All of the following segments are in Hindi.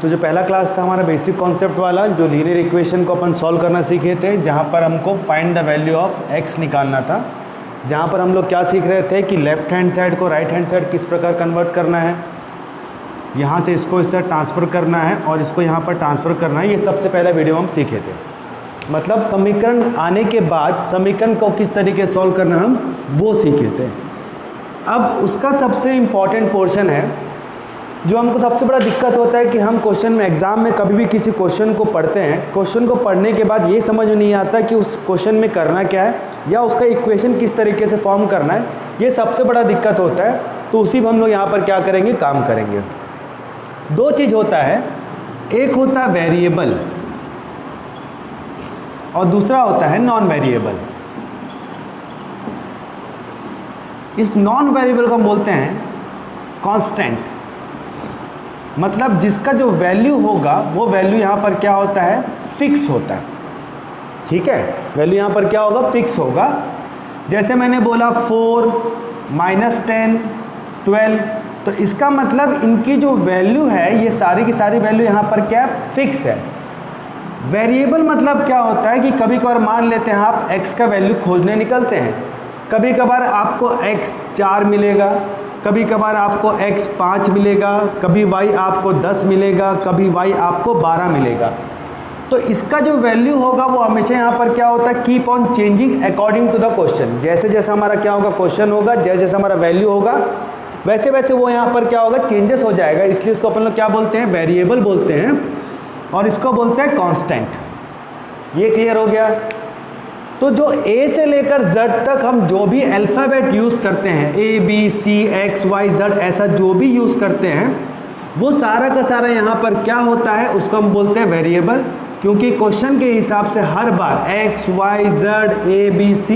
तो जो पहला क्लास था हमारा बेसिक कॉन्सेप्ट वाला, जो लीनियर इक्वेशन को अपन सॉल्व करना सीखे थे, जहाँ पर हमको find the value of x निकालना था, जहाँ पर हम लोग क्या सीख रहे थे कि लेफ्ट हैंड साइड को राइट हैंड साइड किस प्रकार कन्वर्ट करना है, यहाँ से इसको इससे ट्रांसफ़र करना है और इसको यहाँ पर ट्रांसफ़र करना है। ये सबसे पहला वीडियो हम सीखे थे। मतलब समीकरण आने के बाद समीकरण को किस तरीके सॉल्व करना हम वो सीखे थे। अब उसका सबसे इम्पॉर्टेंट पोर्शन है, जो हमको सबसे बड़ा दिक्कत होता है कि हम क्वेश्चन में एग्ज़ाम में कभी भी किसी क्वेश्चन को पढ़ते हैं, क्वेश्चन को पढ़ने के बाद ये समझ में नहीं आता कि उस क्वेश्चन में करना क्या है या उसका इक्वेशन किस तरीके से फॉर्म करना है। ये सबसे बड़ा दिक्कत होता है। तो उसी में हम लोग यहाँ पर क्या करेंगे, काम करेंगे। दो चीज़ होता है, एक होता है वेरिएबल और दूसरा होता है नॉन वेरिएबल। इस नॉन वेरिएबल को हम बोलते हैं कांस्टेंट। मतलब जिसका जो वैल्यू होगा वो वैल्यू यहाँ पर क्या होता है, फिक्स होता है। ठीक है, वैल्यू यहाँ पर क्या होगा, फिक्स होगा। जैसे मैंने बोला 4 -10 12, तो इसका मतलब इनकी जो वैल्यू है, ये सारी की सारी वैल्यू यहाँ पर क्या है, फिक्स है। वेरिएबल मतलब क्या होता है कि कभी कभार मान लेते हैं आप x का वैल्यू खोजने निकलते हैं, कभी कभार आपको x 4 मिलेगा, कभी कभार आपको x 5 मिलेगा, कभी y आपको 10 मिलेगा, कभी y आपको 12 मिलेगा। तो इसका जो वैल्यू होगा वो हमेशा यहाँ पर क्या होता है, keep on changing according to the question. जैसे जैसे हमारा क्या होगा, क्वेश्चन होगा, जैसे जैसे हमारा वैल्यू होगा वैसे वैसे वो यहाँ पर क्या होगा, चेंजेस हो जाएगा। इसलिए इसको अपन लोग क्या बोलते हैं, वेरिएबल बोलते हैं, और इसको बोलते हैं कांस्टेंट। ये क्लियर हो गया। तो जो A से लेकर Z तक हम जो भी अल्फ़ाबेट यूज़ करते हैं, A B C X Y Z, ऐसा जो भी यूज़ करते हैं, वो सारा का सारा यहाँ पर क्या होता है, उसको हम बोलते हैं वेरिएबल। क्योंकि क्वेश्चन के हिसाब से हर बार X Y Z A B C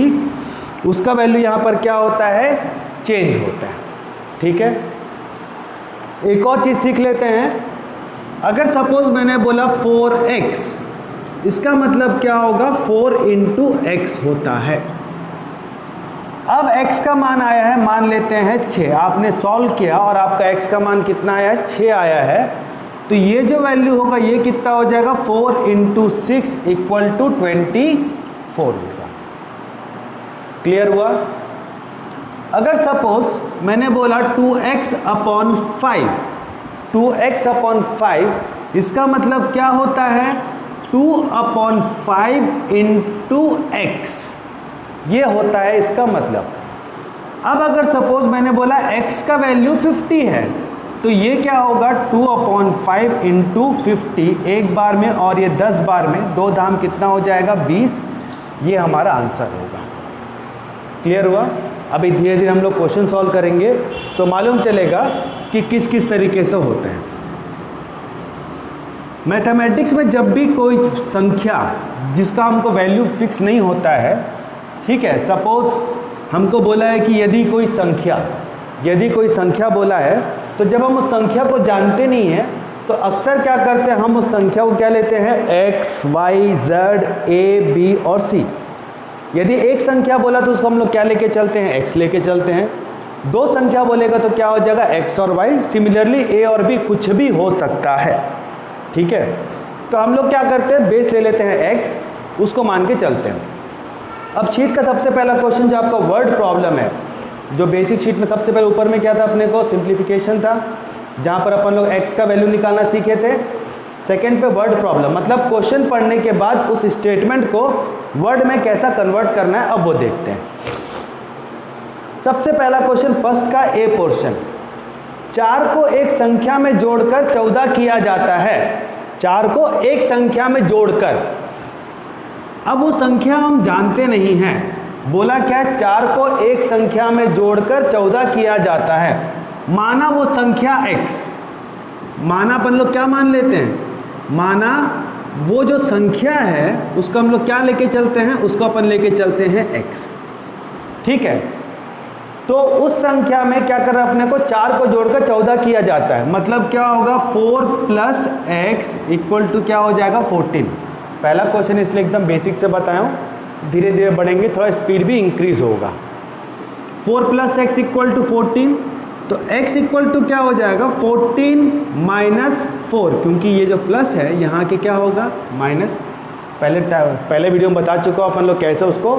उसका वैल्यू यहाँ पर क्या होता है, चेंज होता है। ठीक है, एक और चीज़ सीख लेते हैं। अगर सपोज मैंने बोला 4x, इसका मतलब क्या होगा, 4 × x होता है। अब x का मान आया है, मान लेते हैं 6। आपने सॉल्व किया और आपका x का मान कितना आया है, 6 आया है। तो ये जो वैल्यू होगा ये कितना हो जाएगा, 4 × 6 = 24 होगा। क्लियर हुआ। अगर सपोज मैंने बोला 2x/5, 2x/5, इसका मतलब क्या होता है, 2/5 × x, ये होता है इसका मतलब। अब अगर सपोज मैंने बोला x का वैल्यू 50 है, तो ये क्या होगा, 2/5 × 50 एक बार में, और ये 10 बार में, 2 दाम कितना हो जाएगा, 20। ये हमारा आंसर होगा। क्लियर हुआ। अभी धीरे धीरे हम लोग क्वेश्चन सॉल्व करेंगे तो मालूम चलेगा कि किस किस तरीके से होते हैं। मैथमेटिक्स में जब भी कोई संख्या जिसका हमको वैल्यू फिक्स नहीं होता है, ठीक है, सपोज हमको बोला है कि यदि कोई संख्या बोला है, तो जब हम उस संख्या को जानते नहीं हैं तो अक्सर क्या करते हैं, हम उस संख्या को क्या लेते हैं, x y z a b और c। यदि एक संख्या बोला तो उसको हम लोग क्या लेके चलते हैं, x लेके चलते हैं। 2 संख्या बोलेगा तो क्या हो जाएगा, x और y। सिमिलरली a और b कुछ भी हो सकता है। ठीक है, तो हम लोग क्या करते हैं, बेस ले लेते हैं x, उसको मान के चलते हैं। अब शीट का सबसे पहला क्वेश्चन जो आपका वर्ड प्रॉब्लम है, जो बेसिक शीट में सबसे पहले ऊपर में क्या था, अपने को सिंप्लीफिकेशन था, जहाँ पर अपन लोग x का वैल्यू निकालना सीखे थे। सेकेंड पे वर्ड प्रॉब्लम, मतलब क्वेश्चन पढ़ने के बाद उस स्टेटमेंट को वर्ड में कैसा कन्वर्ट करना है, अब वो देखते हैं। सबसे पहला क्वेश्चन फर्स्ट का ए पोर्शन, 4 को एक संख्या में जोड़कर 14 किया जाता है। 4 को एक संख्या में जोड़कर, अब वो संख्या हम जानते नहीं हैं। बोला क्या, 4 को एक संख्या में जोड़कर 14 किया जाता है। माना वो संख्या x, माना अपन लोग क्या मान लेते हैं, माना वो जो संख्या है उसको हम लोग क्या लेके चलते हैं, उसको अपन लेके चलते हैं x। ठीक है, तो उस संख्या में क्या कर रहा है, अपने को 4 को जोड़कर 14 किया जाता है। मतलब क्या होगा, 4 + x = क्या हो जाएगा, 14। पहला क्वेश्चन इसलिए एकदम बेसिक से बताया हूँ, धीरे धीरे बढ़ेंगे, थोड़ा स्पीड भी इंक्रीज होगा। 4 + x = 14। तो x इक्वल टू क्या हो जाएगा 14 माइनस 4, क्योंकि ये जो प्लस है यहाँ के क्या होगा माइनस। पहले वीडियो में बता चुका हूँ अपन लोग कैसे उसको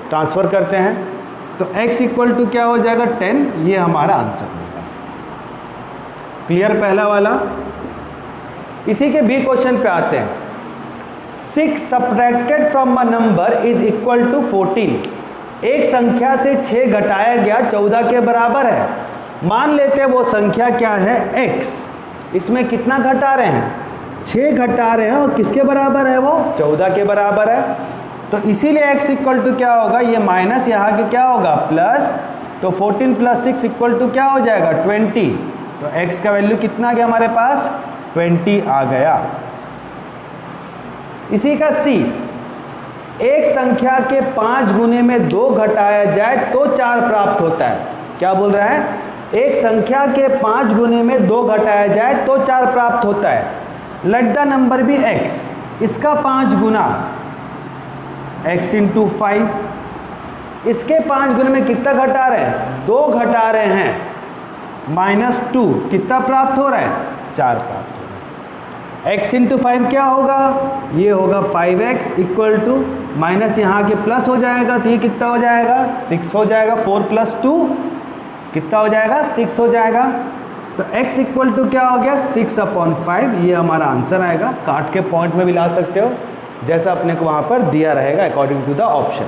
ट्रांसफ़र करते हैं। तो x इक्वल टू क्या हो जाएगा 10, ये हमारा आंसर होगा। क्लियर पहला वाला। इसी के बी क्वेश्चन पे आते हैं। 6 subtracted from a number is equal to 14। एक संख्या से 6 घटाया गया 14 के बराबर है। मान लेते हैं वो संख्या क्या है x। इसमें कितना घटा रहे हैं 6 घटा रहे हैं, और किसके बराबर है वो 14 के बराबर है। तो इसीलिए x इक्वल टू क्या होगा, ये माइनस यहाँ के क्या होगा प्लस। तो 14 प्लस 6 इक्वल टू क्या हो जाएगा 20। तो x का वैल्यू कितना आ गया हमारे पास 20 आ गया। इसी का c, एक संख्या के 5 गुने में 2 घटाया जाए तो 4 प्राप्त होता है। क्या बोल रहा है, एक संख्या के 5 गुने में 2 घटाया जाए तो 4 प्राप्त होता है। Let the number be x, इसका 5 गुना x इंटू 5, इसके 5 गुने में कितना घटा रहे हैं 2 घटा रहे हैं, -2 कितना प्राप्त हो रहा है 4 प्राप्त हो रहा है। x इंटू 5 क्या होगा, ये होगा 5x इक्वल टू माइनस यहाँ के प्लस हो जाएगा, तो ये कितना हो जाएगा 6 हो जाएगा। 4 प्लस 2 कितना हो जाएगा 6 हो जाएगा। तो x इक्वल टू क्या हो गया 6/5, ये हमारा आंसर आएगा। काट के पॉइंट में भी ला सकते हो, जैसा अपने को वहाँ पर दिया रहेगा according to the option.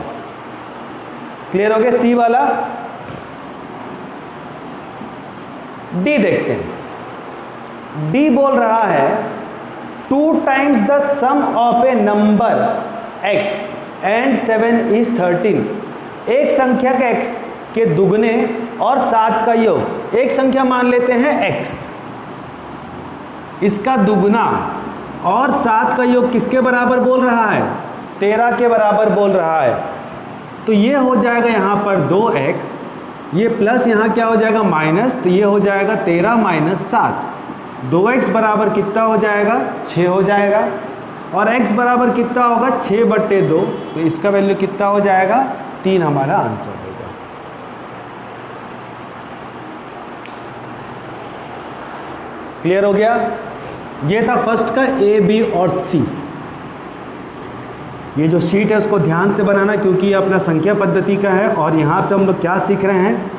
Clear हो गया सी वाला। डी देखते हैं। डी बोल रहा है 2 times the sum of a number x and 7 is 13। एक संख्या के x के दुगने और 7 का योग। एक संख्या मान लेते हैं x, इसका दुगना और 7 का योग किसके बराबर बोल रहा है 13 के बराबर बोल रहा है। तो ये हो जाएगा यहाँ पर 2x, ये प्लस यहाँ क्या हो जाएगा माइनस, तो ये हो जाएगा 13 माइनस 7। 2x बराबर कितना हो जाएगा 6 हो जाएगा, और x बराबर कितना होगा 6/2, तो इसका वैल्यू कितना हो जाएगा 3 हमारा आंसर होगा। क्लियर हो गया। ये था फर्स्ट का ए बी और सी। ये जो शीट है उसको ध्यान से बनाना, क्योंकि ये अपना संख्या पद्धति का है। और यहाँ पे हम लोग क्या सीख रहे हैं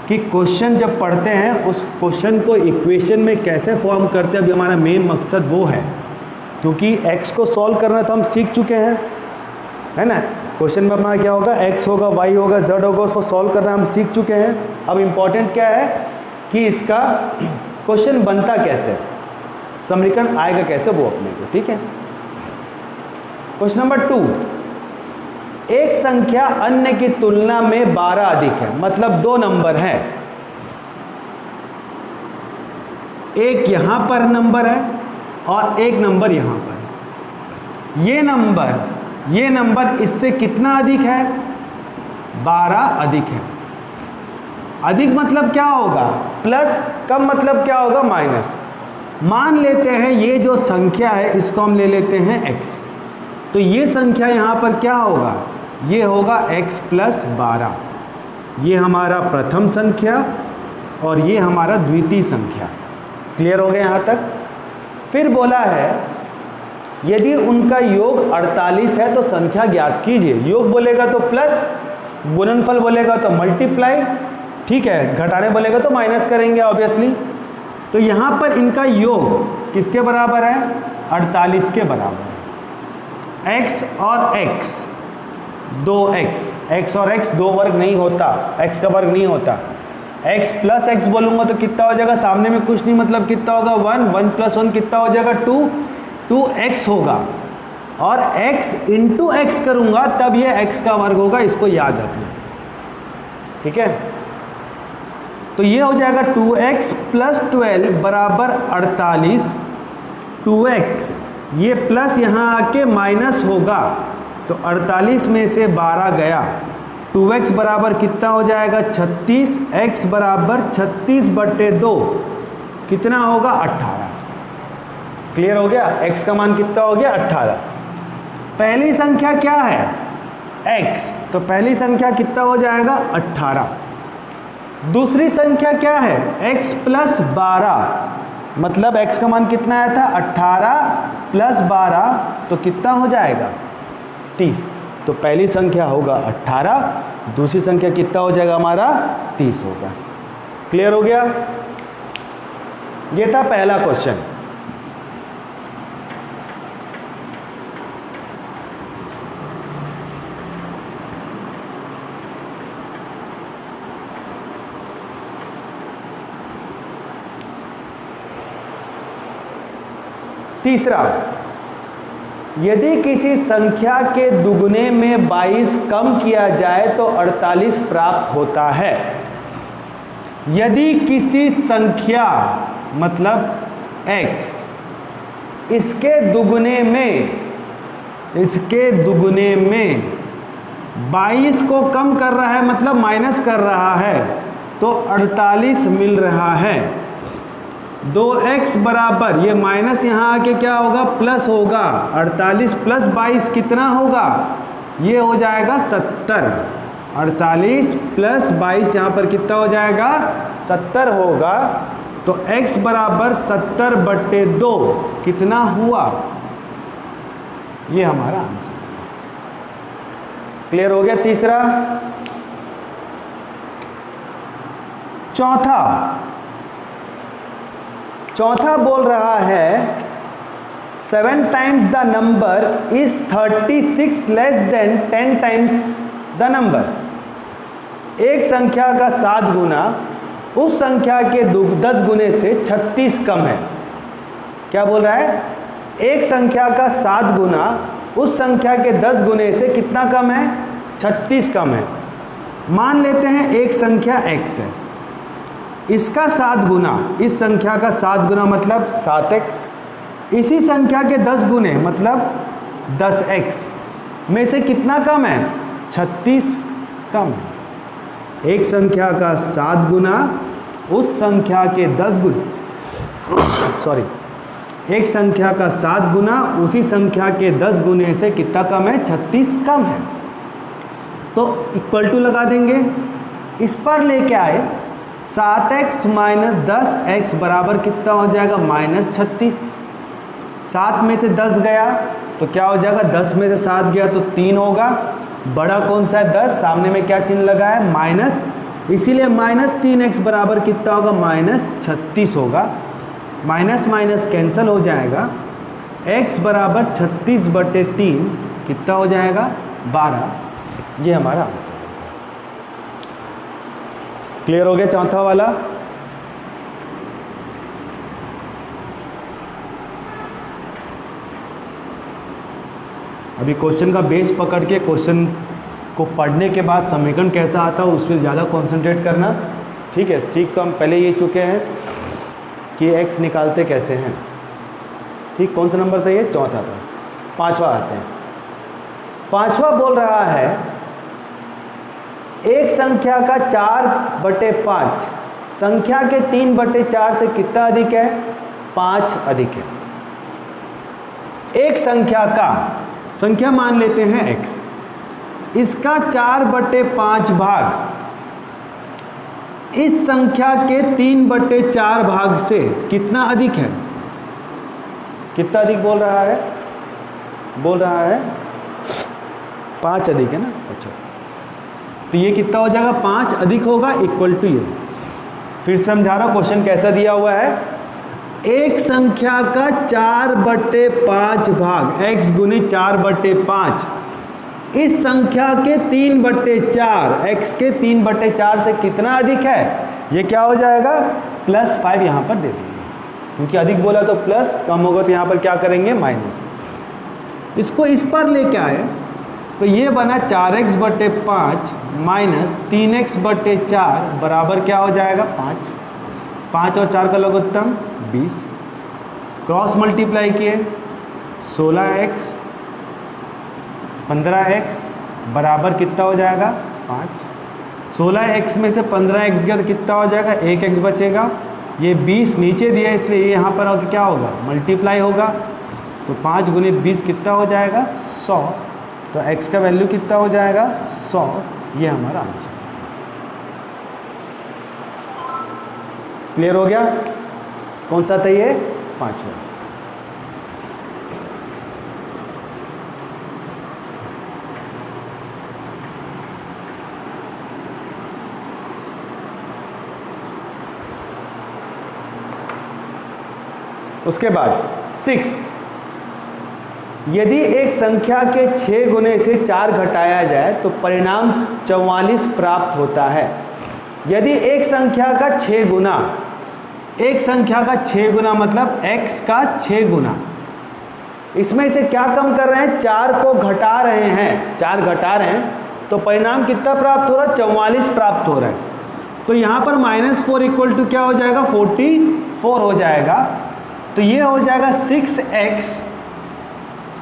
कि क्वेश्चन जब पढ़ते हैं उस क्वेश्चन को इक्वेशन में कैसे फॉर्म करते हैं। अभी हमारा मेन मकसद वो है, क्योंकि x को सॉल्व करना तो हम सीख चुके हैं, है ना। क्वेश्चन में हमारा क्या होगा x होगा, y होगा, z होगा, उसको सॉल्व करना हम सीख चुके हैं। अब इम्पॉर्टेंट क्या है कि इसका क्वेश्चन बनता कैसे, समीकरण आएगा कैसे, वो अपने को ठीक है। क्वेश्चन नंबर 2, एक संख्या अन्य की तुलना में 12 अधिक है। मतलब 2 नंबर हैं, एक यहां पर नंबर है और एक नंबर यहां पर। ये नंबर इससे कितना अधिक है 12 अधिक है। अधिक मतलब क्या होगा प्लस, कम मतलब क्या होगा माइनस। मान लेते हैं ये जो संख्या है इसको हम ले लेते हैं x, तो ये संख्या यहाँ पर क्या होगा, ये होगा x प्लस 12। ये हमारा प्रथम संख्या और ये हमारा द्वितीय संख्या। क्लियर हो गया यहाँ तक। फिर बोला है यदि उनका योग 48 है तो संख्या ज्ञात कीजिए। योग बोलेगा तो प्लस, गुणनफल बोलेगा तो मल्टीप्लाई, ठीक है, घटाने बोलेगा तो माइनस करेंगे ऑब्वियसली। तो यहाँ पर इनका योग किसके बराबर है 48 के बराबर है। x और x 2x, x और x 2 वर्ग नहीं होता, x का वर्ग नहीं होता। x प्लस x बोलूँगा तो कितना हो जाएगा, सामने में कुछ नहीं मतलब कितना होगा 1, 1 प्लस 1 कितना हो जाएगा 2, 2x होगा। और x इंटू एक्स करूँगा तब ये x का वर्ग होगा, इसको याद रखना, ठीक है। तो ये हो जाएगा 2x प्लस 12 बराबर 48। 2x ये प्लस यहाँ आके माइनस होगा, तो 48 में से 12 गया। 2x बराबर कितना हो जाएगा 36, x बराबर 36/2 कितना होगा 18। क्लियर हो गया। x का मान कितना हो गया 18। पहली संख्या क्या है x, तो पहली संख्या कितना हो जाएगा 18। दूसरी संख्या क्या है x प्लस 12, मतलब x का मान कितना आया था 18 प्लस 12 तो कितना हो जाएगा 30। तो पहली संख्या होगा 18, दूसरी संख्या कितना हो जाएगा हमारा 30 होगा। क्लियर हो गया? ये था पहला क्वेश्चन। तीसरा, यदि किसी संख्या के दुगने में 22 कम किया जाए तो 48 प्राप्त होता है। यदि किसी संख्या मतलब x इसके दुगने में 22 को कम कर रहा है, मतलब माइनस कर रहा है, तो 48 मिल रहा है। 2x बराबर, ये माइनस यहाँ आके क्या होगा प्लस होगा, 48 प्लस 22 कितना होगा, ये हो जाएगा 70। 48 प्लस 22 यहाँ पर कितना हो जाएगा 70 होगा। तो x बराबर 70/2 कितना हुआ, ये हमारा आंसर। क्लियर हो गया? तीसरा। चौथा बोल रहा है 7 times the number is 36 less than 10 times the number. एक संख्या का 7 गुना उस संख्या के 10 गुने से 36 कम है। क्या बोल रहा है? एक संख्या का 7 गुना उस संख्या के 10 गुने से कितना कम है, 36 कम है। मान लेते हैं एक संख्या x है, इसका 7 गुना इस संख्या का 7 गुना मतलब 7x, इसी संख्या के 10 गुने मतलब 10x में से कितना कम है, 36 कम है। एक संख्या का 7 गुना उस संख्या के 10 गुना एक संख्या का 7 गुना उसी संख्या के 10 गुने से कितना कम है, 36 कम है। तो इक्वल टू लगा देंगे, इस पर लेके आए 7x माइनस 10x बराबर कितना हो जाएगा -36। 7 में से 10 गया तो क्या हो जाएगा, 10 में से 7 गया तो 3 होगा। बड़ा कौन सा है 10, सामने में क्या चिन्ह लगा है माइनस, इसीलिए -3x बराबर कितना होगा -36 होगा। माइनस माइनस कैंसिल हो जाएगा, x बराबर 36/3 कितना हो जाएगा 12। ये हमारा आंसर। क्लियर हो गया चौथा वाला? अभी क्वेश्चन का बेस पकड़ के क्वेश्चन को पढ़ने के बाद समीकरण कैसा आता है उस पर ज़्यादा कंसंट्रेट करना। ठीक है, सीख तो हम पहले ये चुके हैं कि x निकालते कैसे हैं। ठीक, कौन सा नंबर था ये, चौथा था। पांचवा आते हैं। पांचवा बोल रहा है एक संख्या का 4/5 संख्या के 3/4 से कितना अधिक है, 5 अधिक है। एक संख्या का, संख्या मान लेते हैं x, इसका 4/5 भाग इस संख्या के 3/4 भाग से कितना अधिक है, कितना अधिक बोल रहा है, 5 अधिक है ना। अच्छा, तो ये कितना हो जाएगा, 5 अधिक होगा, इक्वल टू ये। फिर समझा रहा हूं क्वेश्चन कैसा दिया हुआ है। एक संख्या का 4/5 भाग x गुनी 4/5 इस संख्या के 3/4 x के 3/4 से कितना अधिक है, ये क्या हो जाएगा +5 यहाँ पर दे देंगे, क्योंकि अधिक बोला तो प्लस, कम होगा तो यहाँ पर क्या करेंगे माइनस। इसको इस पर लेके आए तो ये बना 4x/5 माइनस 3x/4 बराबर क्या हो जाएगा 5। 5 और 4 का लघुत्तम 20। क्रॉस मल्टीप्लाई किए 16x 15x बराबर कितना हो जाएगा 5। 16x में से 15x गया तो कितना हो जाएगा, 1x बचेगा। ये 20 नीचे दिया इसलिए ये यहाँ पर क्या होगा, मल्टीप्लाई होगा। तो 5 गुणित 20 कितना हो जाएगा 100। तो x का वैल्यू कितना हो जाएगा 100। ये हमारा आंसर। क्लियर हो गया? कौन सा था ये? पांचवा। उसके बाद 6, यदि एक संख्या के 6 गुने से 4 घटाया जाए तो परिणाम 44 प्राप्त होता है। यदि एक संख्या का 6 गुना, एक संख्या का 6 गुना मतलब x का 6 गुना, इसमें से क्या कम कर रहे हैं? 4 को घटा रहे हैं, 4 घटा रहे हैं, तो परिणाम कितना प्राप्त हो रहा है? 44 प्राप्त हो रहा है। तो यहाँ पर -4 इक्वल टू क्या हो जाएगा? 44 हो जाएगा। तो ये हो जाएगा 6x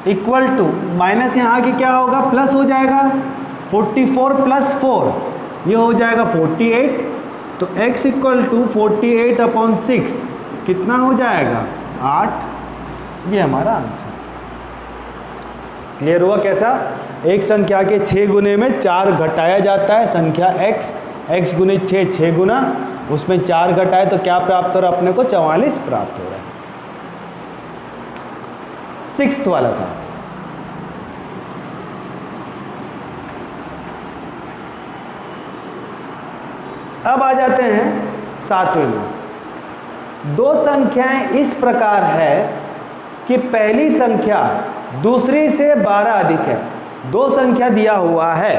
इक्वल टू माइनस यहाँ की क्या होगा? प्लस हो जाएगा 44 + 4, ये हो जाएगा 48। तो x इक्वल टू 48/6 कितना हो जाएगा? 8। ये हमारा आंसर। क्लियर हुआ कैसा? एक संख्या के 6 गुने में 4 घटाया जाता है, संख्या x गुने 6 6 गुना, उसमें 4 घटाए तो क्या प्राप्त हो रहा है अपने को? 44 प्राप्त हो रहा है। 6th वाला था। अब आ जाते हैं 7वें में। 2 संख्याएं इस प्रकार है कि पहली संख्या दूसरी से 12 अधिक है। 2 संख्या दिया हुआ है,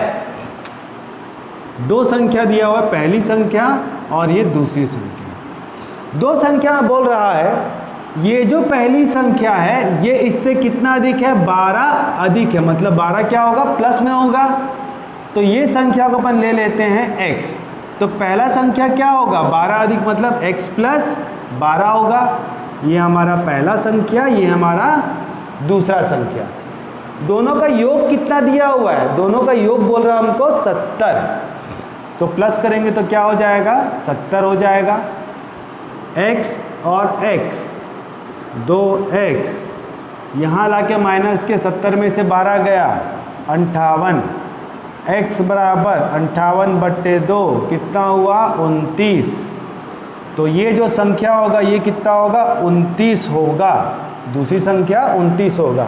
2 संख्या दिया हुआ है, पहली संख्या और ये दूसरी संख्या। 2 संख्या में बोल रहा है ये जो पहली संख्या है ये इससे कितना अधिक है? 12 अधिक है, मतलब 12 क्या होगा? प्लस में होगा। तो ये संख्या को अपन ले लेते हैं x। तो पहला संख्या क्या होगा? 12 अधिक मतलब x + 12 होगा। ये हमारा पहला संख्या, ये हमारा दूसरा संख्या। दोनों का योग कितना दिया हुआ है? दोनों का योग बोल रहा है हमको 70। तो प्लस करेंगे तो क्या हो जाएगा? 70 हो जाएगा। x और x, 2x, यहाँ लाके माइनस के 70 में से 12 गया 58, x बराबर 58/2 कितना हुआ? 29। तो ये जो संख्या होगा ये कितना होगा? 29 होगा। दूसरी संख्या 29 होगा।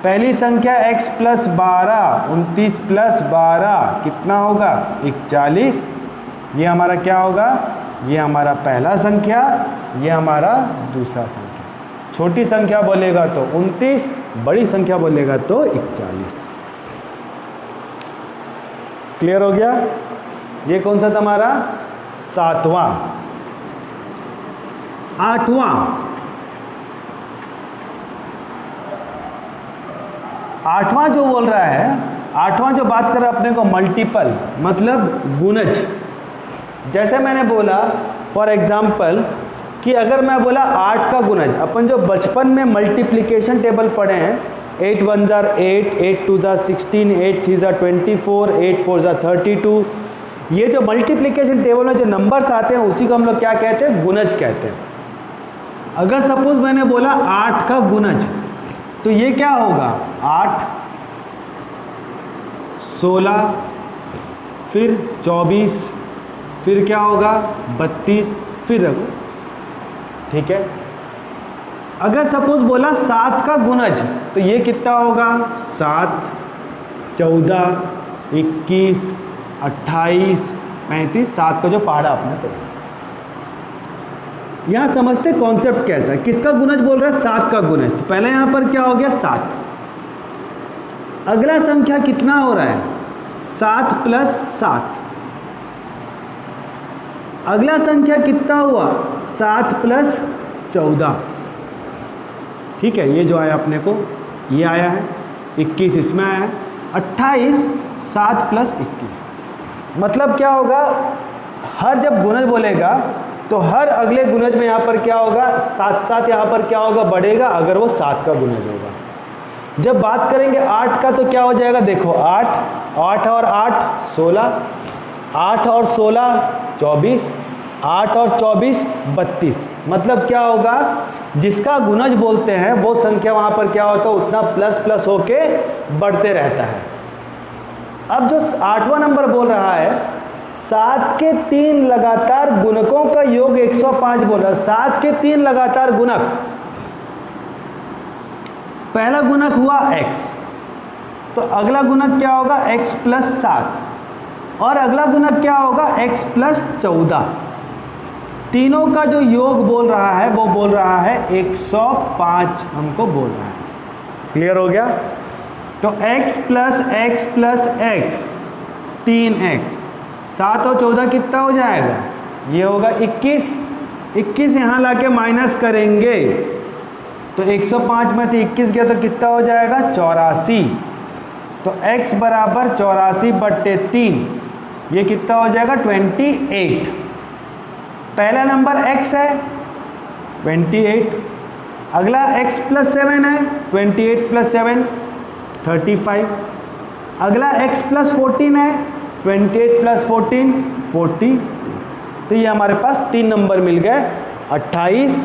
पहली संख्या x + 12, 29 + 12 कितना होगा? 41। ये हमारा क्या होगा? ये हमारा पहला संख्या, ये हमारा दूसरा संख्या। छोटी संख्या बोलेगा तो 29, बड़ी संख्या बोलेगा तो 41। क्लियर हो गया? ये कौन सा था हमारा? 7वां। 8वां। 8वां जो बोल रहा है, 8वां जो बात कर रहा है अपने को मल्टीपल मतलब गुणज। जैसे मैंने बोला फॉर एग्जाम्पल कि अगर मैं बोला 8 का गुणज, अपन जो बचपन में मल्टीप्लिकेशन टेबल पढ़े हैं, 8 × 1 = 8, 8 × 2 = 16, 8 × 3 = 24, 8 × 4 = 32। ये जो मल्टीप्लिकेशन टेबल में जो नंबर्स आते हैं उसी को हम लोग क्या कहते हैं? गुणज कहते हैं। अगर सपोज मैंने बोला 8 का गुणज, तो ये क्या होगा? 8, 16, फिर 24, फिर क्या होगा? 32, फिर रखो। ठीक है। अगर सपोज बोला 7 का गुणज, तो ये कितना होगा? 7, 14, 21, 28, 35, 7 का जो पहाड़ा आपने पढ़ा। यहाँ समझते कॉन्सेप्ट कैसा है, किसका गुणज बोल रहा है? 7 का गुणज। तो पहले यहाँ पर क्या हो गया? 7। अगला संख्या कितना हो रहा है? 7 + 7। अगला संख्या कितना हुआ? 7 + 14। ठीक है, ये जो आया अपने को ये आया है। 21 इसमें आया है। 28, 7 + 21 मतलब क्या होगा? हर जब गुणज बोलेगा तो हर अगले गुणज में यहाँ पर क्या होगा? 7 7 यहाँ पर क्या होगा? बढ़ेगा, अगर वो 7 का गुणज होगा। जब बात करेंगे 8 का तो क्या हो जाएगा? देखो 8, 8 और 8 16, 8 और 16 24, 8 और 24 32। मतलब क्या होगा? जिसका गुणज बोलते हैं वो संख्या वहाँ पर क्या होता है? उतना प्लस प्लस होके बढ़ते रहता है। अब जो 8वां नंबर बोल रहा है 7 के 3 लगातार गुणकों का योग 105 बोल रहा है। 7 के 3 लगातार गुणक, पहला गुणक हुआ x, तो अगला गुणक क्या होगा x प्लस 7, और अगला गुणक क्या होगा x प्लस 14। तीनों का जो योग बोल रहा है वो बोल रहा है 105 हमको बोल रहा है। क्लियर हो गया? तो x प्लस x 3x, 7 और 14 कितना हो जाएगा? ये होगा 21। 21 यहाँ लाके माइनस करेंगे तो 105 में से 21 गया तो कितना हो जाएगा? 84। तो x बराबर 84/3, ये कितना हो जाएगा? 28। पहला नंबर x है 28, अगला x प्लस 7 है 28 प्लस 7 35, अगला x प्लस 14 है 28 प्लस 14 40। तो ये हमारे पास 3 नंबर मिल गए, 28,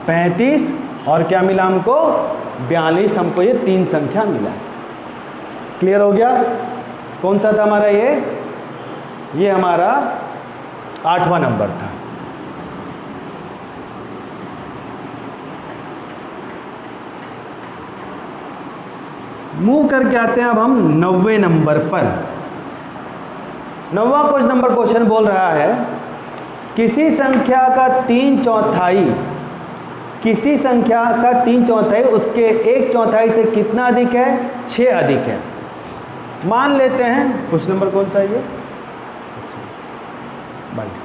35 और क्या मिला हमको? 42। हमको ये 3 संख्या मिला। क्लियर हो गया? कौन सा था हमारा ये हमारा 8वां नंबर था। मूव करके आते हैं अब हम 90वें नंबर पर। 9वां क्वेश्चन बोल रहा है किसी संख्या का 3/4, किसी संख्या का 3/4 उसके 1/4 से कितना अधिक है? 6 अधिक है। मान लेते हैं क्वेश्चन नंबर कौन सा है ये? 22।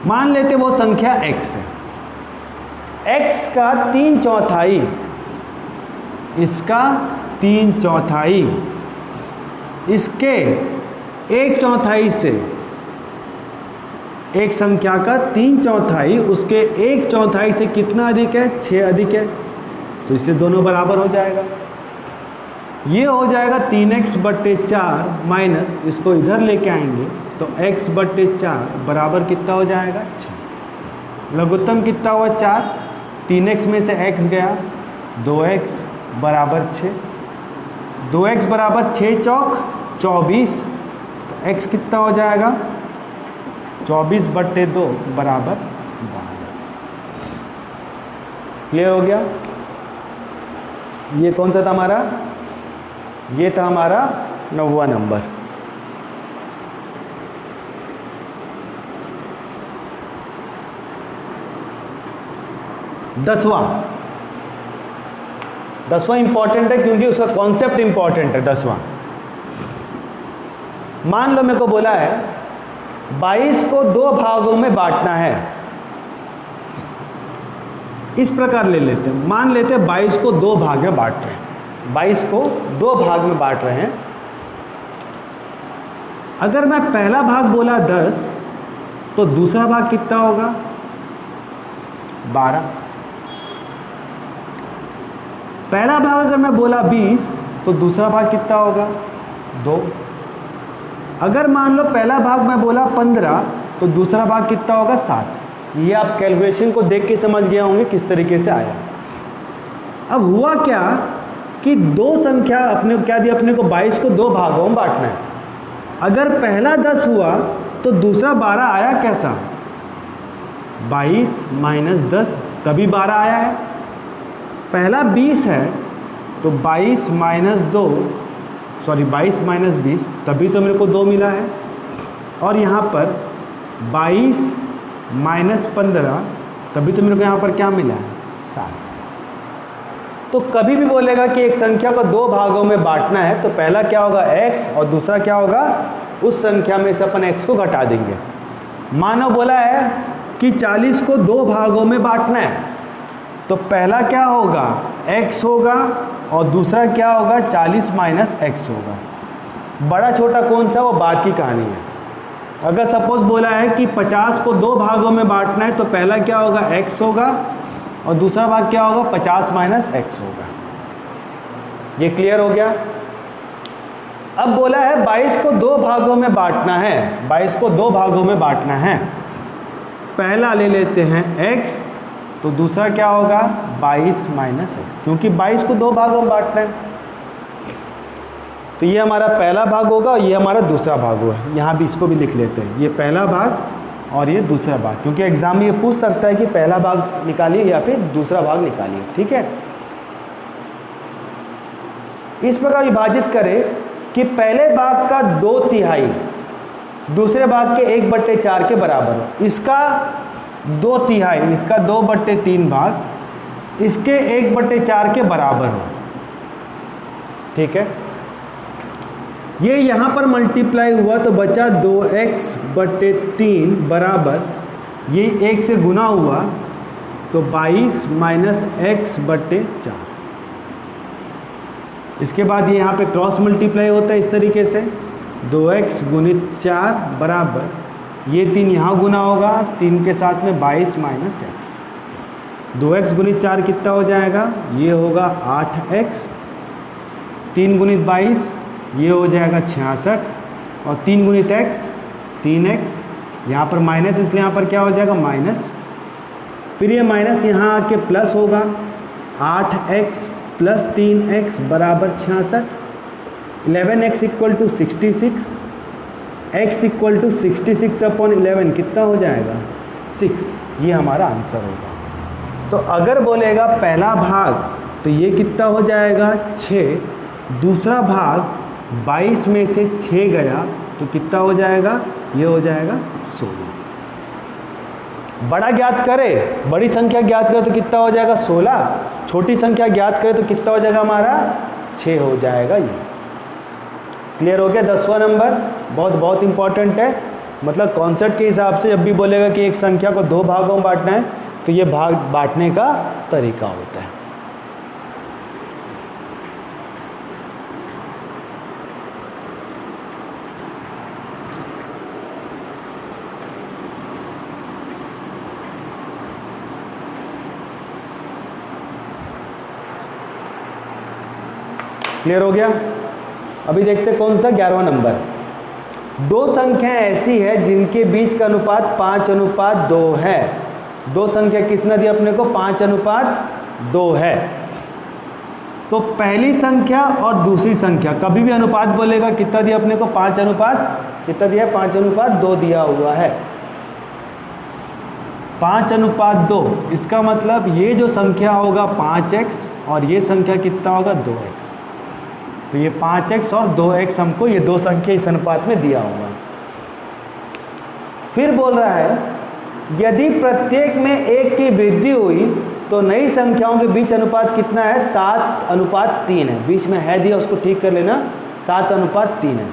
मान लेते वो संख्या x है, x का 3/4, इसका 3/4, इसके 1/4 से, एक संख्या का 3/4 उसके 1/4 से कितना अधिक है? 6 अधिक है। तो इसलिए दोनों बराबर हो जाएगा। ये हो जाएगा 3x/4 माइनस, इसको इधर लेके आएंगे तो x/4 बराबर कितना हो जाएगा? 6। लघुत्तम कितना हुआ? 4। 3x में से x गया, 2x बराबर 6, 2x बराबर 6 चौक 24, तो x कितना हो जाएगा? 24/2 बराबर 12। क्लियर हो गया? ये कौन सा था हमारा? ये था हमारा 9वां नंबर। दसवां इंपॉर्टेंट है क्योंकि उसका कॉन्सेप्ट इंपॉर्टेंट है। 10वां, मान लो मेरे को बोला है 22 को 2 भागों में बांटना है। इस प्रकार ले लेते हैं, मान लेते हैं 22 को 2 भाग में बांट रहे हैं, 22 को 2 भाग में बांट रहे हैं। अगर मैं पहला भाग बोला 10 तो दूसरा भाग कितना होगा? 12। पहला भाग अगर मैं बोला 20 तो दूसरा भाग कितना होगा? 2। अगर मान लो पहला भाग मैं बोला 15 तो दूसरा भाग कितना होगा? 7। ये आप कैलकुलेशन को देख के समझ गए होंगे किस तरीके से आया। अब हुआ क्या कि 2 संख्या अपने को क्या दिया? अपने को 22 को 2 भागों में बांटना है। अगर पहला 10 हुआ तो दूसरा 12 आया कैसा? 22 माइनस 10 तभी 12 आया है। पहला 20 है तो 22 माइनस 22 माइनस 20 तभी तो मेरे को 2 मिला है। और यहाँ पर 22 माइनस 15 तभी तो मेरे को यहाँ पर क्या मिला है? 7। तो कभी भी बोलेगा कि एक संख्या को 2 भागों में बांटना है तो पहला क्या होगा? x, और दूसरा क्या होगा? उस संख्या में से अपन x को घटा देंगे। मानो बोला है कि 40 को 2 भागों में बांटना है तो पहला क्या होगा? x होगा और दूसरा क्या होगा? 40 माइनस x होगा। बड़ा छोटा कौन सा, वो बात की कहानी है। अगर सपोज बोला है कि 50 को 2 भागों में बांटना है तो पहला क्या होगा? x होगा और दूसरा भाग क्या होगा? 50 माइनस x होगा। ये क्लियर हो गया? अब बोला है 22 को 2 भागों में बांटना है, 22 को 2 भागों में बांटना है। पहला ले लेते हैं x तो दूसरा क्या होगा? 22 माइनस x, क्योंकि 22 को 2 भागों में बांटना है। तो ये हमारा पहला भाग होगा और ये हमारा दूसरा भाग होगा। यहाँ भी इसको भी लिख लेते हैं, ये पहला भाग और ये दूसरा भाग, क्योंकि एग्जाम में ये पूछ सकता है कि पहला भाग निकालिए या फिर दूसरा भाग निकालिए। ठीक है, इस प्रकार विभाजित करें कि पहले भाग का 2/3 दूसरे भाग के 1/4 के बराबर हो। इसका 2/3, इसका 2/3 भाग इसके 1/4 के बराबर हो। ठीक है, ये यहाँ पर मल्टीप्लाई हुआ तो बचा 2x/3 बराबर, ये 1 से गुना हुआ तो 22 - x/4। इसके बाद ये यहाँ पे क्रॉस मल्टीप्लाई होता है इस तरीके से, 2x × 4 बराबर, ये 3 यहाँ गुना होगा, 3 के साथ में 22 - x। 2x × 4 कितना हो जाएगा, ये होगा 8x, 3 × 22 ये हो जाएगा 66, और 3 × x 3x, यहाँ पर माइनस इसलिए यहाँ पर क्या हो जाएगा माइनस, फिर ये माइनस यहाँ आके प्लस होगा, 8x + 3x बराबर 66, 11x = 66, x = 66/11 कितना हो जाएगा 6। ये हमारा आंसर होगा। तो अगर बोलेगा पहला भाग तो ये कितना हो जाएगा 6, दूसरा भाग 22 में से 6 गया तो कितना हो जाएगा, ये हो जाएगा 16। बड़ा ज्ञात करें, बड़ी संख्या ज्ञात करें तो कितना हो जाएगा 16, छोटी संख्या ज्ञात करें तो कितना हो जाएगा हमारा 6 हो जाएगा। ये क्लियर हो गया। 10वां नंबर बहुत बहुत इंपॉर्टेंट है, मतलब कॉन्सेप्ट के हिसाब से जब भी बोलेगा कि एक संख्या को 2 भागों में बांटना है तो ये भाग बांटने का तरीका होता है। क्लियर हो गया। अभी देखते हैं कौन सा 11वां नंबर। 2 संख्याएं ऐसी है जिनके बीच का अनुपात 5:2 है। 2 संख्या कितना दी अपने को 5:2 है। तो पहली संख्या और दूसरी संख्या कभी भी अनुपात बोलेगा कितना दिया अपने को 5:2 दिया हुआ है। 5:2 इसका मतलब ये जो संख्या होगा 5x और ये संख्या कितना होगा 2x। तो ये 5x और 2x हमको ये 2 संख्या इस अनुपात में दिया हुआ। फिर बोल रहा है यदि प्रत्येक में 1 की वृद्धि हुई तो नई संख्याओं के बीच अनुपात कितना है 7:3 है। बीच में है दिया उसको ठीक कर लेना, 7:3 है।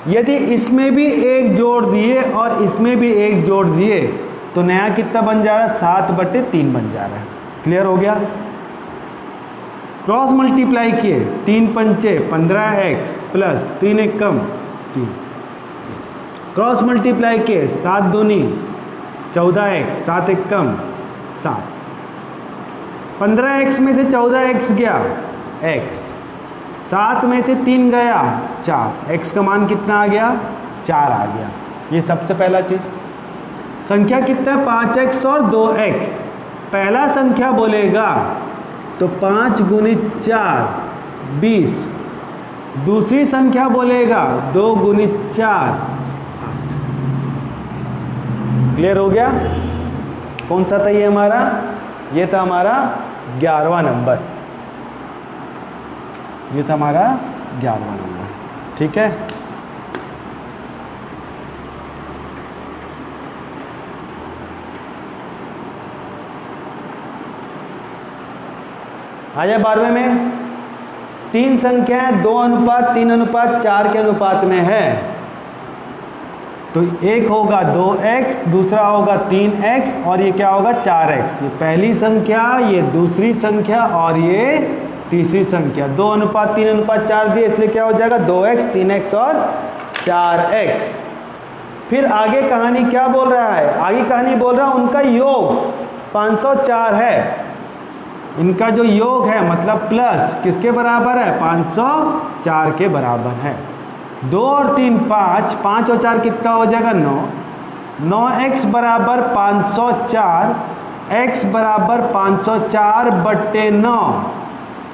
यदि इसमें भी 1 जोड़ दिए और इसमें भी 1 जोड़ दिए तो नया कितना बन जा रहा है 7/3 बन जा रहा है। क्लियर हो गया। क्रॉस मल्टीप्लाई किए 3 × 5 = 15x प्लस 3 × 1 कम 3। क्रॉस मल्टीप्लाई किए 7 × 2 = 14x 7 × 1 कम 7। 15x में से 14x गया x, 7 में से 3 गया 4, x का मान कितना आ गया 4 आ गया। ये सबसे पहला चीज़। संख्या कितना है 5x और 2x। पहला संख्या बोलेगा तो 5 × 4 20। दूसरी संख्या बोलेगा 2 × 4 8। क्लियर हो गया। कौन सा था ये हमारा, ये था हमारा 11वां नंबर। ये था हमारा 11वां नंबर। ठीक है। आ जाए 12वें में। 3 संख्याएं 2:3:4 के अनुपात में है। तो एक होगा 2x, दूसरा होगा 3x और ये क्या होगा 4x। ये पहली संख्या, ये दूसरी संख्या और ये तीसरी संख्या। 2:3:4 दिए इसलिए क्या हो जाएगा 2x 3x और 4x। फिर आगे कहानी क्या बोल रहा है, आगे कहानी बोल रहा है उनका योग 504 है। इनका जो योग है मतलब प्लस किसके बराबर है 504 के बराबर है। 2 और 3 5, 5 और 4 कितना हो जाएगा 9। 9x बराबर 504, x बराबर 504/9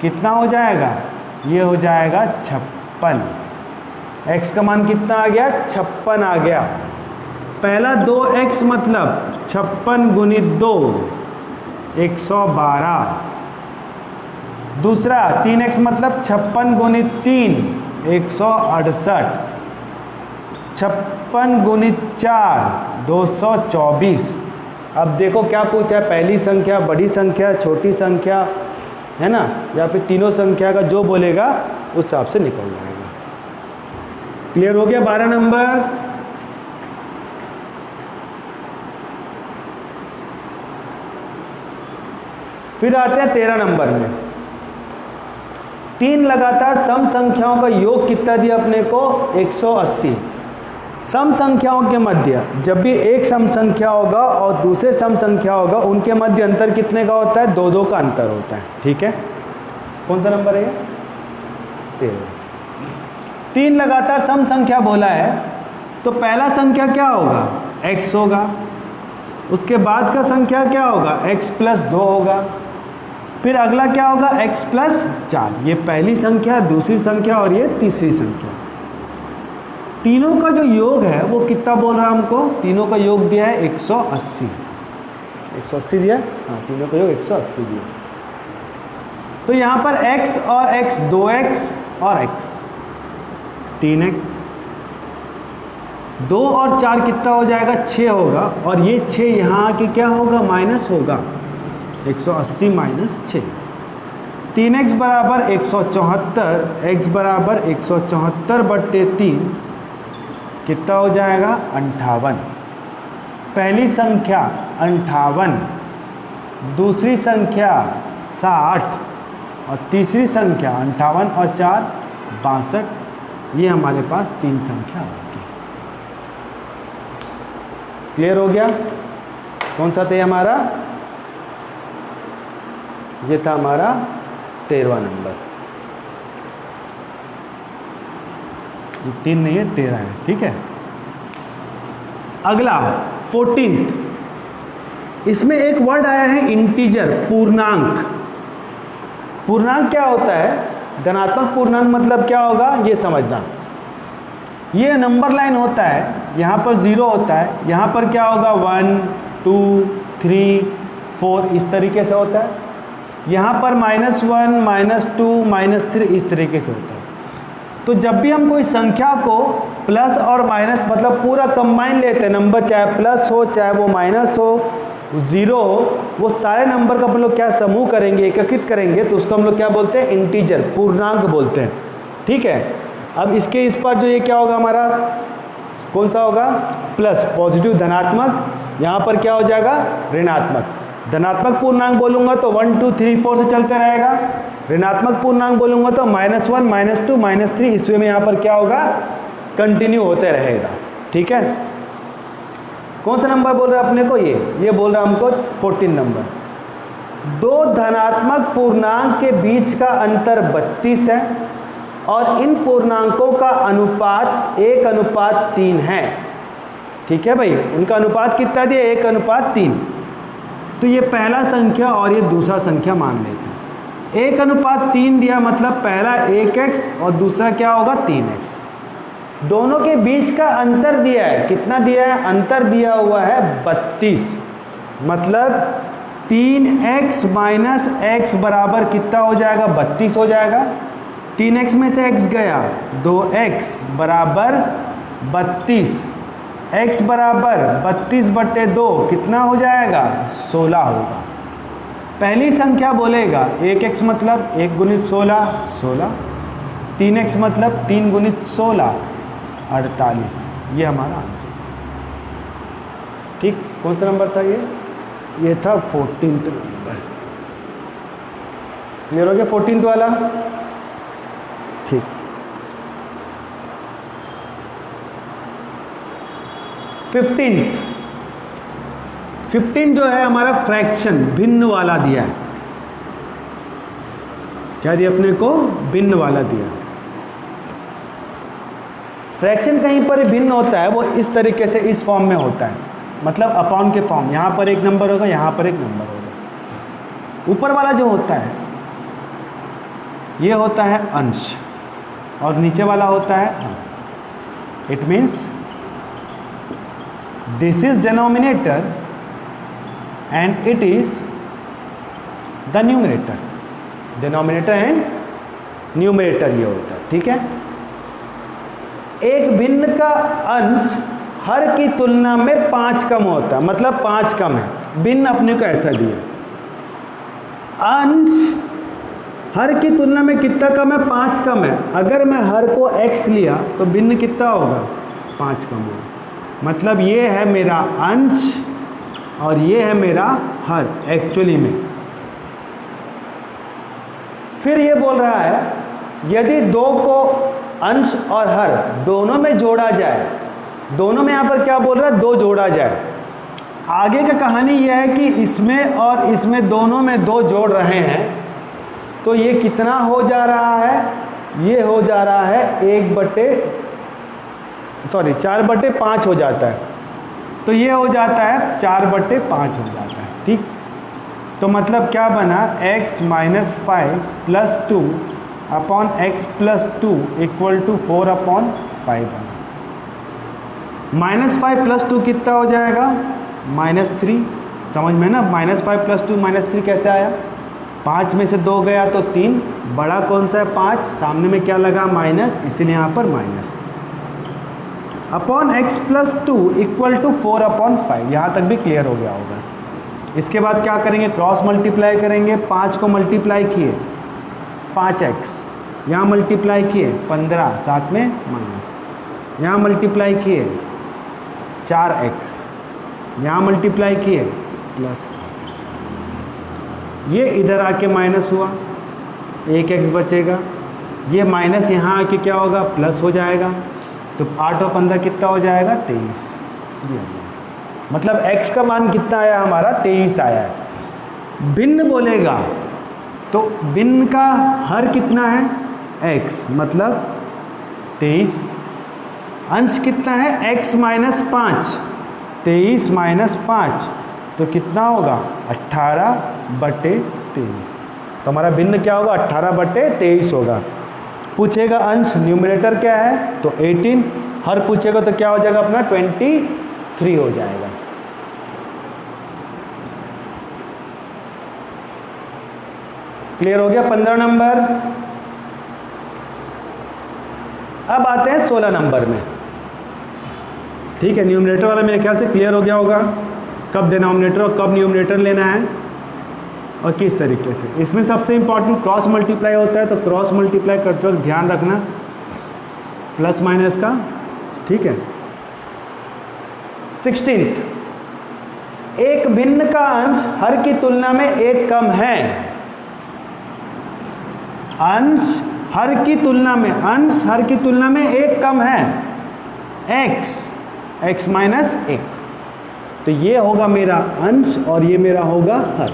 कितना हो जाएगा, ये हो जाएगा 56। x का मान कितना आ गया? 56 आ गया। पहला 2x मतलब 56 गुणित 2 112। दूसरा 3x मतलब 56 गुणित 3 168। 56 गुणित 4 224। अब देखो क्या पूछा है, पहली संख्या, बड़ी संख्या, छोटी संख्या, है ना, या फिर तीनों संख्या का जो बोलेगा उस हिसाब से निकल जाएगा। क्लियर हो गया 12 नंबर। फिर आते हैं 13 नंबर में। 3 लगातार सम संख्याओं का योग कितना दिया अपने को? 180। सम संख्याओं के मध्य जब भी एक सम संख्या होगा और दूसरे सम संख्या होगा, उनके मध्य अंतर कितने का होता है? 2 2 का अंतर होता है। ठीक है, कौन सा नंबर है ये? 13। 3 लगातार सम संख्या बोला है तो पहला संख्या क्या होगा? x होगा। उसके बाद का संख्या क्या होगा? x प्लस 2 होगा। फिर अगला क्या होगा? x plus 4। ये पहली संख्या, दूसरी संख्या और ये तीसरी संख्या। तीनों का जो योग है वो कितना बोल रहा है हमको? तीनों का योग दिया है 180। 180 दिया, हाँ, तीनों का योग 180 दिया। तो यहाँ पर x और x 2x और x 3x। 2 और 4 कितना हो जाएगा? 6 होगा। और ये 6 यहाँ आके क्या होगा? माइनस होगा। 180 माइनस 6। 3x बराबर 174। x बराबर 174/3 कितना हो जाएगा? 58। पहली संख्या 58, दूसरी संख्या 60 और तीसरी संख्या 58 और 4 62। ये हमारे पास 3 संख्या होगी। क्लियर हो गया? कौन सा था हमारा? ये था हमारा 13वां नंबर। 3 नहीं है, 13 है। ठीक है, अगला 14th। इसमें एक वर्ड आया है इंटीजर, पूर्णांक। पूर्णांक क्या होता है? धनात्मक पूर्णांक मतलब क्या होगा ये समझना। ये नंबर लाइन होता है, यहाँ पर 0 होता है, यहाँ पर क्या होगा? 1 2 3 4 इस तरीके से होता है। यहाँ पर -1 -2 -3 इस तरीके से होता है। तो जब भी हम कोई संख्या को प्लस और माइनस मतलब पूरा कंबाइन लेते हैं, नंबर चाहे प्लस हो चाहे वो माइनस हो, 0 हो, वो सारे नंबर का हम लोग क्या समूह करेंगे, एकत्रित करेंगे, तो उसको हम लोग क्या बोलते हैं? इंटीजर, पूर्णांक बोलते हैं। ठीक है, अब इसके इस पर जो ये क्या होगा हमारा? कौन सा होगा? प्लस, पॉजिटिव धनात्मक। यहाँ पर क्या हो जाएगा? ऋणात्मक। धनात्मक पूर्णांक बोलूँगा तो 1 2 3 4 से चलते रहेगा। ऋणात्मक पूर्णांक बोलूँगा तो -1 -2 -3 इसमें में यहाँ पर क्या होगा? कंटिन्यू होते रहेगा। ठीक है, कौन सा नंबर बोल रहा है अपने को? ये बोल रहा है हमको 14 नंबर। 2 धनात्मक पूर्णांक के बीच का अंतर 32 है और इन पूर्णांकों का अनुपात 1:3 है। ठीक है भाई, उनका अनुपात कितना दिया? 1:3। तो ये पहला संख्या और ये दूसरा संख्या मान लेते हैं। 1:3 दिया मतलब पहला 1x और दूसरा क्या होगा? 3x। दोनों के बीच का अंतर दिया है, कितना दिया है? अंतर दिया हुआ है 32। मतलब 3x माइनस x बराबर कितना हो जाएगा? 32 हो जाएगा। 3x में से x गया, 2x बराबर 32। x बराबर 32/2 कितना हो जाएगा? 16 होगा। पहली संख्या बोलेगा 1x मतलब 1 गुणित 16 16। 3x मतलब 3 गुणित 16 48। ये हमारा आंसर। ठीक, कौन सा नंबर था ये था 14th नंबर। क्लियर हो गया 14th वाला? ठीक, 15 जो है हमारा फ्रैक्शन, भिन्न वाला दिया है। क्या दिया अपने को? भिन्न वाला दिया। फ्रैक्शन कहीं पर भिन्न होता है वो इस तरीके से, इस फॉर्म में होता है, मतलब अपॉन के फॉर्म। यहाँ पर एक नंबर होगा, यहाँ पर एक नंबर होगा। ऊपर वाला जो होता है ये होता है अंश, और नीचे वाला होता है हर। It means this is denominator and it is the numerator. Denominator and numerator ये होता है, ठीक है। एक भिन्न का अंश हर की तुलना में 5 कम होता है, मतलब 5 कम है। भिन्न अपने को ऐसा दिया, अंश हर की तुलना में कितना कम है? 5 कम है। अगर मैं हर को x लिया तो भिन्न कितना होगा? 5 कम होगा। मतलब ये है मेरा अंश और ये है मेरा हर एक्चुअली में। फिर ये बोल रहा है यदि 2 को अंश और हर दोनों में जोड़ा जाए, दोनों में यहाँ पर क्या बोल रहा है? 2 जोड़ा जाए। आगे का कहानी यह है कि इसमें और इसमें दोनों में 2 जोड़ रहे हैं, तो ये कितना हो जा रहा है? ये हो जा रहा है 4/5 हो जाता है। तो ये हो जाता है 4/5 हो जाता है, ठीक। तो मतलब क्या बना? x - 5 + 2 अपॉन x + 2 = 4/5 बना। -5 + 2 कितना हो जाएगा? -3। समझ में ना? -5 + 2 -3 कैसे आया? 5 में से 2 गया तो 3, बड़ा कौन सा है? 5, सामने में क्या लगा? माइनस, इसीलिए यहाँ पर माइनस। Upon x + 2 = 4/5। यहाँ तक भी क्लियर हो गया होगा। इसके बाद क्या करेंगे? क्रॉस मल्टीप्लाई करेंगे। 5 को मल्टीप्लाई किए 5x, यहाँ मल्टीप्लाई किए 15, साथ में माइनस, यहाँ मल्टीप्लाई किए 4x, यहाँ मल्टीप्लाई किए प्लस, ये इधर आके माइनस हुआ, 1x बचेगा, ये माइनस यहाँ आके क्या होगा? प्लस हो जाएगा। तो 8 और 15 कितना हो जाएगा? 23। मतलब x का मान कितना आया हमारा? 23 आया है। भिन्न बोलेगा तो भिन्न का हर कितना है? x, मतलब 23। अंश कितना है? x - 5, 23 - 5 तो कितना होगा? 18/23। तो हमारा भिन्न क्या होगा? 18/23 होगा। पूछेगा अंश, न्यूमरेटर क्या है? तो 18। हर पूछेगा तो क्या हो जाएगा अपना? 23 हो जाएगा। क्लियर हो गया 15 नंबर। अब आते हैं 16 नंबर में, ठीक है। न्यूमरेटर वाला मेरे ख्याल से क्लियर हो गया होगा, कब डिनोमिनेटर और कब न्यूमरेटर लेना है और किस तरीके से। इसमें सबसे इंपॉर्टेंट क्रॉस मल्टीप्लाई होता है, तो क्रॉस मल्टीप्लाई करते वक्त ध्यान रखना प्लस माइनस का, ठीक है। 16th, एक भिन्न का अंश हर की तुलना में 1 कम है। अंश हर की तुलना में, अंश हर की तुलना में 1 कम है, x - 1। तो ये होगा मेरा अंश और ये मेरा होगा हर।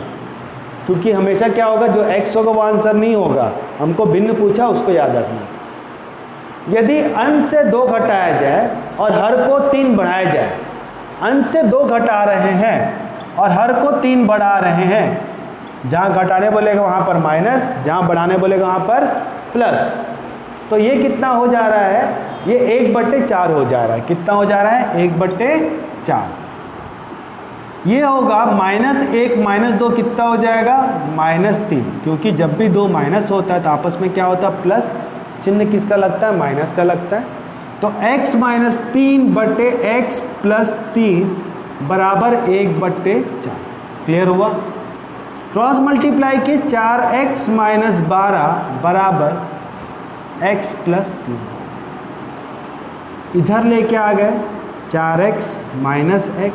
क्योंकि हमेशा क्या होगा? जो x होगा वो आंसर नहीं होगा, हमको भिन्न पूछा उसको याद रखना। यदि अंश से 2 घटाया जाए और हर को 3 बढ़ाया जाए, अंश से 2 घटा रहे हैं और हर को 3 बढ़ा रहे हैं, जहाँ घटाने बोलेगा वहाँ पर माइनस, जहाँ बढ़ाने बोलेगा वहाँ पर प्लस, तो ये कितना हो जा रहा है? ये 1/4 हो जा रहा है। कितना हो जा रहा है? 1/4। ये होगा -1 - 2 कितना हो जाएगा? -3, क्योंकि जब भी 2 माइनस होता है तो आपस में क्या होता है? प्लस। चिन्ह किसका लगता है? माइनस का लगता है। तो x - 3/x + 3 बराबर 1/4। क्लियर हुआ? क्रॉस मल्टीप्लाई के 4x - 12 बराबर x + 3। इधर लेके आ गए 4x - x,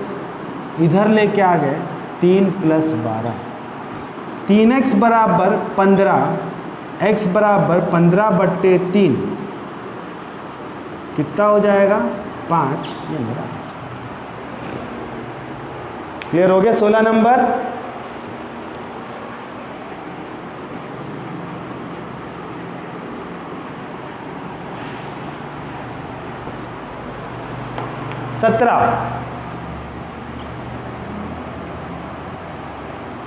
इधर लेके आ गए 3 + 12। 3x बराबर 15, x बराबर 15/3 कितना हो जाएगा? 5। ये मेरा क्लियर हो गया 16 नंबर।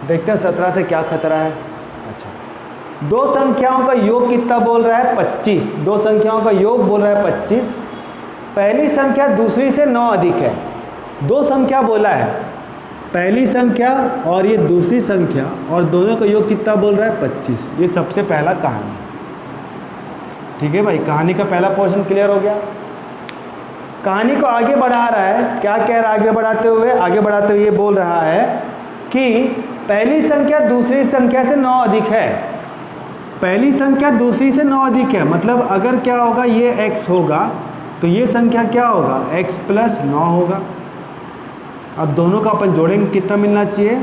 देखते हैं 17 से क्या खतरा है। अच्छा, दो संख्याओं का योग कितना बोल रहा है 25, दो संख्याओं का योग बोल रहा है 25। पहली संख्या दूसरी से 9 अधिक है, दो संख्या बोला है, पहली संख्या और ये दूसरी संख्या, और दोनों का योग कितना बोल रहा है 25। ये सबसे पहला कहानी। ठीक है भाई, कहानी का पहला पोर्शन क्लियर हो गया। कहानी को आगे बढ़ा रहा है, क्या कह रहा है आगे बढ़ाते हुए ये बोल रहा है कि पहली संख्या दूसरी संख्या से 9 अधिक है। पहली संख्या दूसरी से 9 अधिक है, मतलब अगर क्या होगा, ये x होगा तो ये संख्या क्या होगा, x + 9 होगा। अब दोनों का अपन जोड़ेंगे, कितना मिलना चाहिए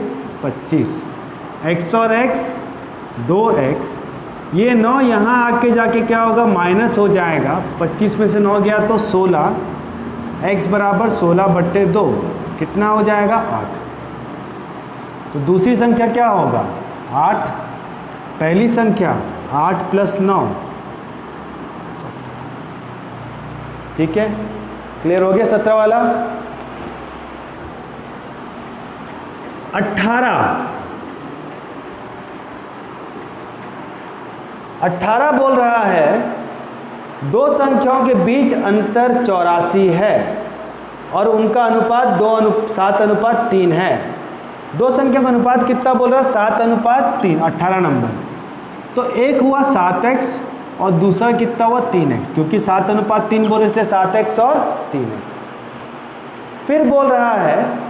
25। x और x 2x, ये 9 यहाँ आके जाके क्या होगा, माइनस हो जाएगा। 25 में से 9 गया तो 16, x बराबर 16/2, कितना हो जाएगा 8। तो दूसरी संख्या क्या होगा 8, पहली संख्या 8 + 9। ठीक है, क्लियर हो गया 17 वाला। 18 बोल रहा है दो संख्याओं के बीच अंतर 84 है और उनका अनुपात 7:3 है। दो संख्या का अनुपात कितना बोल रहा है 7:3, 18 नंबर। तो एक हुआ 7x और दूसरा कितना हुआ 3x, क्योंकि 7:3 बोल रहे इसलिए 7x और 3x। फिर बोल रहा है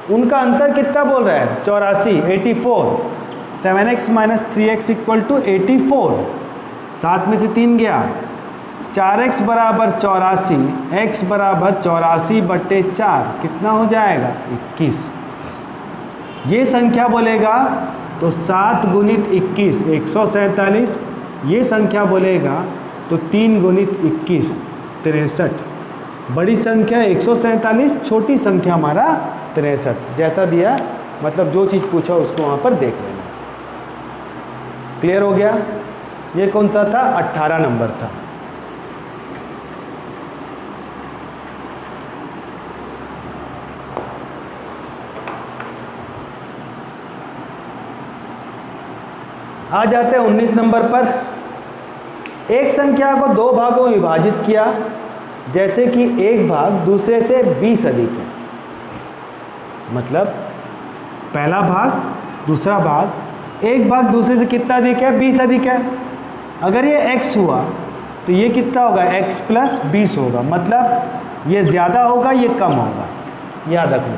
उनका अंतर कितना बोल रहा है 84, 84। 7x - 3x = 84, 7 में से 3 गया, 4x बराबर 84, x बराबर 84/4, कितना हो जाएगा 21। ये संख्या बोलेगा तो 7 × 21 147। ये संख्या बोलेगा तो 3 × 21 63। बड़ी संख्या 147, छोटी संख्या हमारा 63। जैसा दिया, मतलब जो चीज़ पूछा उसको वहाँ पर देख लेना। क्लियर हो गया। ये कौन सा था 18 नंबर था। आ जाते हैं 19 नंबर पर। एक संख्या को दो भागों में विभाजित किया, जैसे कि एक भाग दूसरे से 20 अधिक है। मतलब पहला भाग दूसरा भाग, एक भाग दूसरे से कितना अधिक है 20 अधिक है। अगर ये x हुआ तो ये कितना होगा x + 20 होगा, मतलब ये ज़्यादा होगा ये कम होगा। याद रखना,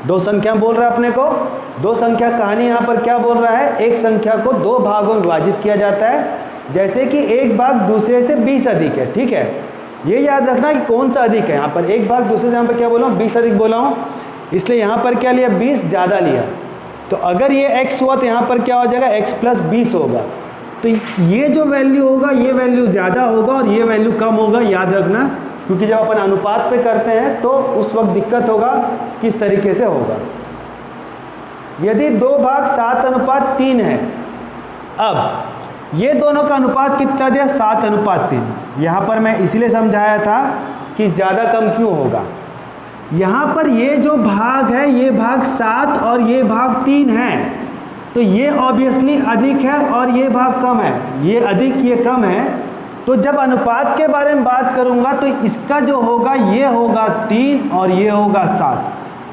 दो संख्या बोल रहा है अपने को, दो संख्या कहानी यहाँ पर क्या बोल रहा है, एक संख्या को दो भागों में विभाजित किया जाता है, जैसे कि एक भाग दूसरे से 20 अधिक है। ठीक है, ये याद रखना कि कौन सा अधिक है। यहाँ पर एक भाग दूसरे से यहाँ पर क्या बोला हूँ 20 अधिक बोला हूँ, इसलिए यहाँ पर क्या लिया 20 ज़्यादा लिया। तो अगर ये x हुआ तो यहाँ पर क्या हो जाएगा x + 20 होगा। तो ये जो वैल्यू होगा ये वैल्यू ज़्यादा होगा और ये वैल्यू कम होगा, याद रखना। क्योंकि जब अपन अनुपात पे करते हैं तो उस वक्त दिक्कत होगा, किस तरीके से होगा। यदि दो भाग 7:3 है, अब ये दोनों का अनुपात कितना दिया 7:3। यहाँ पर मैं इसलिए समझाया था कि ज़्यादा कम क्यों होगा। यहाँ पर ये जो भाग है ये भाग 7 और ये भाग 3 है, तो ये ऑब्वियसली अधिक है और ये भाग कम है। ये अधिक ये कम है, तो जब अनुपात के बारे में बात करूँगा तो इसका जो होगा ये होगा 3 और ये होगा 7।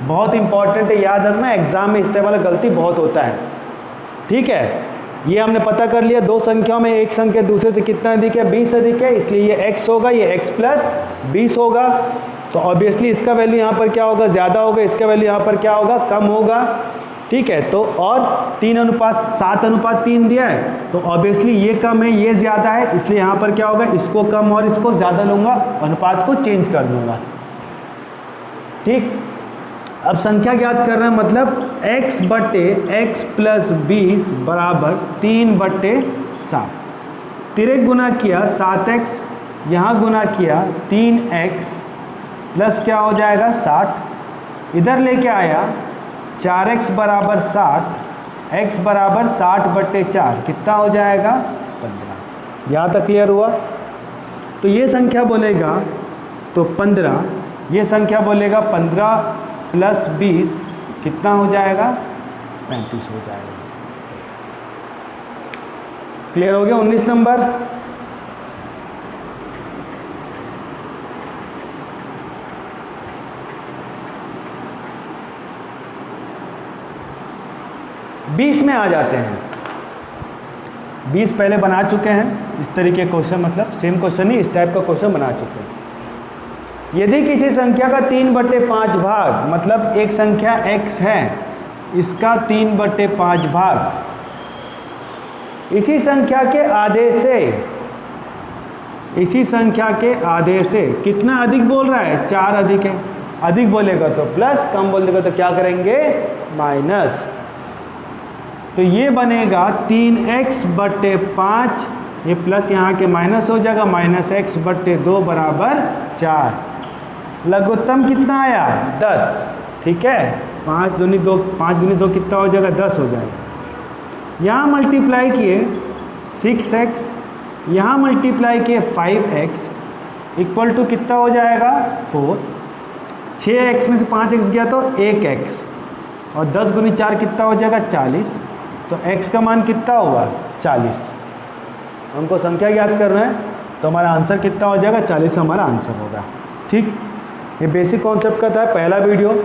बहुत इंपॉर्टेंट है, याद रखना, एग्जाम में इस तरह वाला गलती बहुत होता है। ठीक है, ये हमने पता कर लिया, दो संख्याओं में एक संख्या दूसरे से कितना अधिक है 20 अधिक है, इसलिए ये x होगा, ये x + 20 होगा। तो ऑब्वियसली इसका वैल्यू यहाँ पर क्या होगा ज़्यादा होगा, इसका वैल्यू यहाँ पर क्या होगा कम होगा। ठीक है, तो और 7:3 दिया है, तो ऑब्वियसली ये कम है ये ज़्यादा है, इसलिए यहाँ पर क्या होगा इसको कम और इसको ज़्यादा लूँगा, अनुपात को चेंज कर दूँगा। ठीक, अब संख्या ज्ञात कर रहे हैं, मतलब x + x + 20 = 3/7। तिरक गुना किया 7x, यहाँ गुना किया 3x प्लस क्या हो जाएगा 60, इधर लेके आया 4x = 60, x = 60/4, कितना हो जाएगा 15। यहाँ तक क्लियर हुआ। तो ये संख्या बोलेगा तो 15, ये संख्या बोलेगा 15 + 20 कितना हो जाएगा 35 हो जाएगा। क्लियर हो गया? 19 नंबर। बीस में आ जाते हैं। 20 पहले बना चुके हैं इस तरीके के क्वेश्चन, मतलब सेम क्वेश्चन नहीं, इस टाइप का क्वेश्चन बना चुके हैं। यदि किसी संख्या का 3/5 भाग, मतलब एक संख्या x है, इसका 3/5 भाग इसी संख्या के आधे से कितना अधिक बोल रहा है? 4 अधिक है। अधिक बोलेगा तो प्लस, कम बोलेगा तो क्या करेंगे? माइनस। तो ये बनेगा 3x/5, ये प्लस यहाँ के माइनस हो जाएगा, -x/2 बराबर 4। लघुत्तम कितना आया? 10। ठीक है, 5 दूनी 2, 5 गुनी 2 कितना हो जाएगा? 10 हो जाएगा। यहाँ मल्टीप्लाई किए 6x, यहाँ मल्टीप्लाई किए 5x, इक्वल टू कितना हो जाएगा? 4। 6x में से 5x गया तो 1x, और 10 गुनी 4 कितना हो जाएगा? 40। तो x का मान कितना हुआ? 40। हमको संख्या याद करना है, तो हमारा आंसर कितना हो जाएगा? 40 हमारा आंसर होगा। ठीक, ये बेसिक कॉन्सेप्ट का था पहला वीडियो।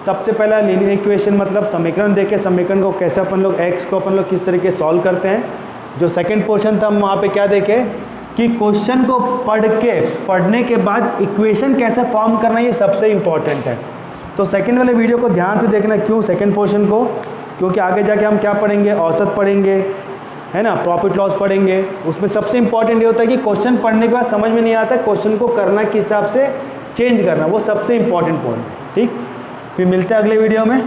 सबसे पहला लीनियर इक्वेशन मतलब समीकरण देखे, समीकरण को कैसे अपन लोग x को अपन लोग किस तरीके सॉल्व करते हैं। जो सेकंड पोर्शन था हम वहाँ पे क्या देखे कि क्वेश्चन को पढ़ने के बाद इक्वेशन कैसे फॉर्म करना, ये सबसे इम्पॉर्टेंट है। तो सेकंड वाले वीडियो को ध्यान से देखना। क्यों सेकंड पोर्शन को? क्योंकि आगे जाके हम क्या पढ़ेंगे? औसत पढ़ेंगे, है ना, प्रॉफिट लॉस पढ़ेंगे। उसमें सबसे इंपॉर्टेंट ये होता है कि क्वेश्चन पढ़ने के बाद समझ में नहीं आता, क्वेश्चन को करना किस हिसाब से चेंज करना, वो सबसे इंपॉर्टेंट पॉइंट है। ठीक, फिर मिलते हैं अगले वीडियो में।